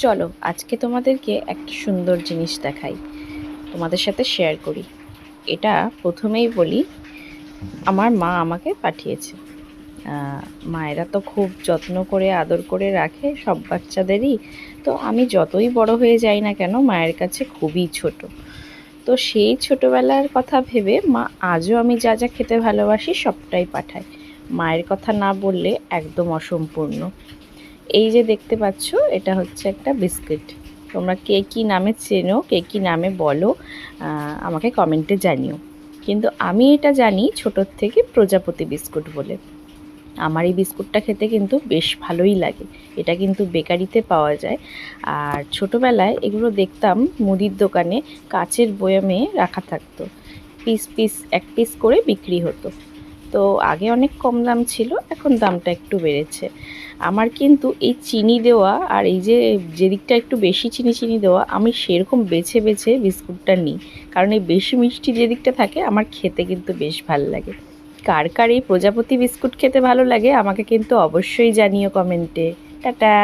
চলো আজকে তোমাদেরকে একটা সুন্দর জিনিস দেখাই, তোমাদের সাথে শেয়ার করি। এটা প্রথমেই বলি, আমার মা আমাকে পাঠিয়েছে। মায়েরা তো খুব যত্ন করে আদর করে রাখে সব বাচ্চাদেরই। তো আমি যতই বড় হয়ে যাই না কেন, মায়ের কাছে খুবই ছোট। তো সেই ছোটবেলার কথা ভেবে মা আজও আমি যা যা খেতে ভালোবাসি সবটাই পাঠায়। মায়ের কথা না বললে একদম অসম্পূর্ণ। এই যে দেখতে পাচ্ছ, এটা হচ্ছে একটা বিস্কিট। তোমরা কে কী নামে চেনো, কে কী নামে বলো, আমাকে কমেন্টে জানিও। কিন্তু আমি এটা জানি ছোটোর থেকে প্রজাপতি বিস্কুট বলে। আমার এই বিস্কুটটা খেতে কিন্তু বেশ ভালোই লাগে। এটা কিন্তু বেকারিতে পাওয়া যায়। আর ছোটোবেলায় এগুলো দেখতাম মুদির দোকানে কাচের বয়ামে রাখা থাকতো, পিস পিস এক পিস করে বিক্রি হতো। তো আগে অনেক কম দাম ছিল, এখন দামটা একটু বেড়েছে। আমার কিন্তু এই চিনি দেওয়া আর এই যে যেদিকটা একটু বেশি চিনি চিনি দেওয়া, আমি সেরকম বেছে বেছে বিস্কুটটা নিই। কারণ এই বেশি মিষ্টি যেদিকটা থাকে আমার খেতে কিন্তু বেশ ভালো লাগে। কার কার এই প্রজাপতি বিস্কুট খেতে ভালো লাগে আমাকে কিন্তু অবশ্যই জানিও কমেন্টে। টাটা।